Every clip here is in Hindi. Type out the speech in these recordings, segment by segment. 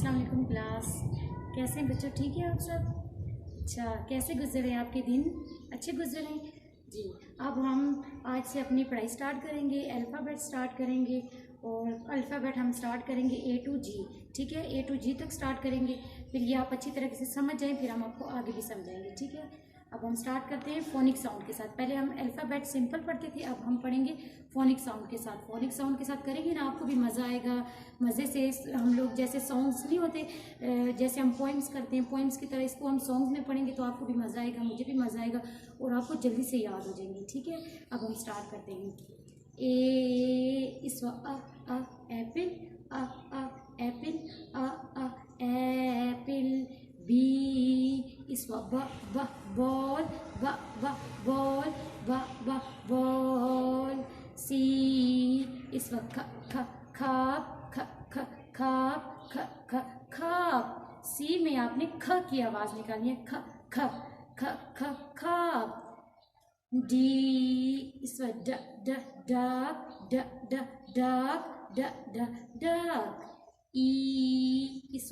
अस्सलाम वालेकुम क्लास। कैसे हैं बच्चों, ठीक है आप सब? अच्छा, कैसे गुजरे आपके दिन? अच्छे गुजरे जी। अब हम आज से अपनी पढ़ाई स्टार्ट करेंगे, अल्फ़ाबेट स्टार्ट करेंगे और अल्फ़ाबेट हम स्टार्ट करेंगे A to G, ठीक है? A to G तक स्टार्ट करेंगे। फिर ये आप अच्छी तरह से समझ जाएं, फिर हम आपको आगे भी समझाएंगे, ठीक है? अब हम स्टार्ट करते हैं फोनिक साउंड के साथ। पहले हम अल्फ़ाबेट सिंपल पढ़ते थे, अब हम पढ़ेंगे फोनिक साउंड के साथ। फोनिक साउंड के साथ करेंगे ना, आपको भी मज़ा आएगा। मज़े से हम लोग जैसे सॉन्ग्स नहीं होते, जैसे हम पोइम्स करते हैं, पोइम्स की तरह इसको हम सॉन्ग्स में पढ़ेंगे तो आपको भी मज़ा आएगा, मुझे भी मज़ा आएगा और आपको जल्दी से याद हो जाएंगे, ठीक है? अब हम स्टार्ट करते हैं। ए इस एप्पल, एप्पल, एप्पल। बी इस बॉल, बॉल, बॉल। सी इस खाप। सी में आपने ख की आवाज निकालनी है, खाप। डी इस duck. E is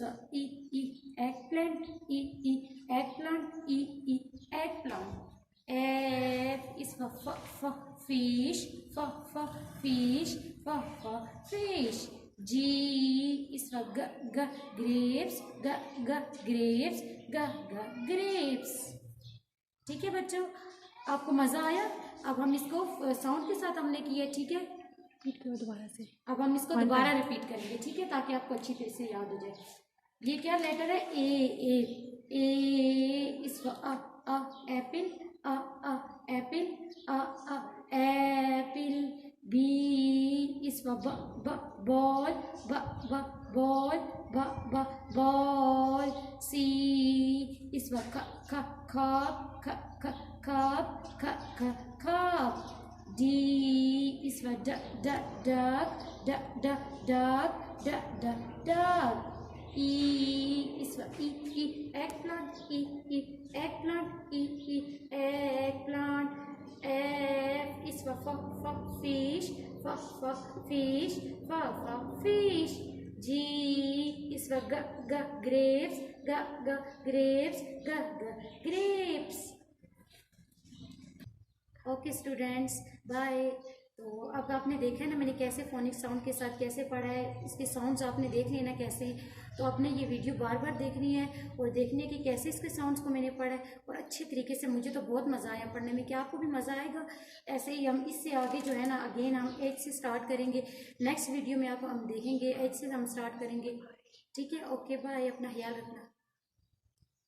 eggplant, eggplant. F is for fish, fish. G is for grapes, grapes. ठीक है बच्चों, आपको मजा आया? अब हम इसको साउंड के साथ हमने किया, ठीक है? दोबारा से अब हम इसको दोबारा रिपीट करेंगे, ठीक है, ताकि आपको अच्छी तरह से याद हो जाए। ये क्या लेटर है? ए इस एप्पल, एप्पल, एप्पल। बी इस बॉल, बॉल। सी इस खाप। D is for duck. E is for eggplant, eggplant. F is for fish, fish. G is for grapes, grapes. Okay students, bye. तो अब आपने देखा है ना मैंने कैसे फोनिक साउंड के साथ कैसे पढ़ा है, इसके साउंड्स आपने देख लिए ना कैसे। तो आपने ये वीडियो बार बार देखनी है और देखने की कैसे इसके साउंड्स को मैंने पढ़ा है और अच्छे तरीके से। मुझे तो बहुत मज़ा आया पढ़ने में, क्या आपको भी मज़ा आएगा? ऐसे ही हम इससे आगे जो है ना अगेन हम H से स्टार्ट करेंगे। नेक्स्ट वीडियो में आप हम देखेंगे H से हम स्टार्ट करेंगे, ठीक है? ओके बाय, अपना ख्याल रखना।